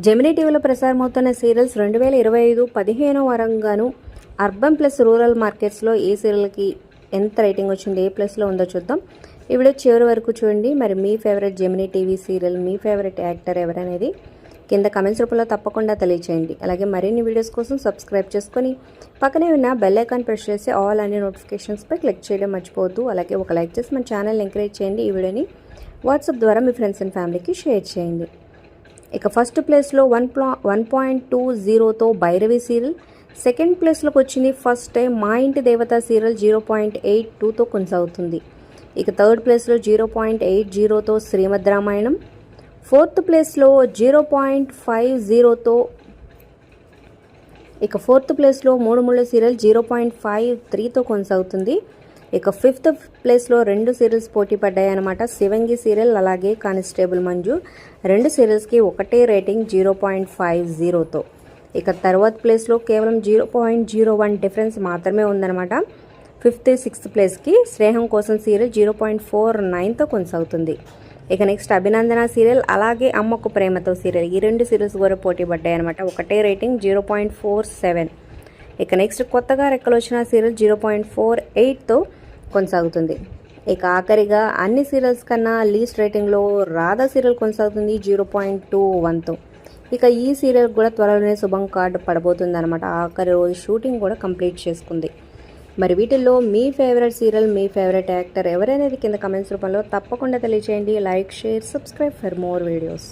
Gemini టీవీలో ప్రసారమవుతున్న serials 2025 15వ వారంగాను urban plus rural మార్కెట్స్లో ఏ సీరియల్కి ఎంత రేటింగ్ వచ్చింది, ఏ ప్లస్లో ఉందో చూద్దాం. ఈ వీడియో చివరి వరకు చూడండి. మరి మీ ఫేవరెట్ జెమినీ టీవీ సీరియల్, మీ ఫేవరెట్ యాక్టర్ ఎవరనేది కింద కమెంట్స్ రూపంలో తప్పకుండా తెలియచేయండి. అలాగే మరిన్ని వీడియోస్ కోసం సబ్స్క్రైబ్ చేసుకొని పక్కనే ఉన్న బెల్ ఐకాన్ ప్రెస్ చేసి ఆల్ అనే నోటిఫికేషన్స్పై క్లిక్ చేయడం మర్చిపోవద్దు. అలాగే ఒక లైక్ చేసి మన ఛానల్ని ఎంకరేజ్ చేయండి. ఈ వీడియోని వాట్సాప్ ద్వారా మీ ఫ్రెండ్స్ అండ్ ఫ్యామిలీకి షేర్ చేయండి. ఇక ఫస్ట్ ప్లేస్లో 1.20తో భైరవి సీరియల్, సెకండ్ ప్లేస్లోకి వచ్చింది ఫస్ట్ టైం మా ఇంటి దేవత సీరియల్ 0.82తో కొనసాగుతుంది. ఇక థర్డ్ ప్లేస్లో 0.80తో శ్రీమద్ రామాయణం, ఫోర్త్ ప్లేస్లో 0.50తో ఫోర్త్ ప్లేస్లో మూడు ముళ్ళ సీరియల్ 0.53తో కొనసాగుతుంది. ఇక ఫిఫ్త్ ప్లేస్లో రెండు సీరియల్స్ పోటీ పడ్డాయి అన్నమాట. శివంగి సీరియల్ అలాగే కానిస్టేబుల్ మంజు, రెండు సీరియల్స్కి ఒకటే రేటింగ్ 0.50తో. ఇక తర్వాత ప్లేస్లో కేవలం 0.01 డిఫరెన్స్ మాత్రమే ఉందన్నమాట. ఫిఫ్త్ సిక్స్త్ ప్లేస్కి స్నేహం కోసం సీరియల్ 0.49తో కొనసాగుతుంది. ఇక నెక్స్ట్ అభినందన సీరియల్ అలాగే అమ్మకు ప్రేమతో సీరియల్, ఈ రెండు సీరియల్స్ కూడా పోటీ పడ్డాయి అనమాట. ఒకటే రేటింగ్ 0.47. ఇక నెక్స్ట్ కొత్తగా రెక్కలు వచ్చిన సీరియల్ 0.48తో కొనసాగుతుంది. ఇక ఆఖరిగా అన్ని సీరియల్స్ కన్నా లీస్ట్ రేటింగ్లో రాధా సీరియల్ కొనసాగుతుంది 0.21తో. ఇక ఈ సీరియల్ కూడా త్వరలోనే శుభం కార్డు పడబోతుంది అనమాట. ఆఖరి రోజు షూటింగ్ కూడా కంప్లీట్ చేసుకుంది. మరి వీటిల్లో మీ ఫేవరెట్ సీరియల్, మీ ఫేవరెట్ యాక్టర్ ఎవరనేది కింద కమెంట్స్ రూపంలో తప్పకుండా తెలియచేయండి. Like, share, subscribe for more videos.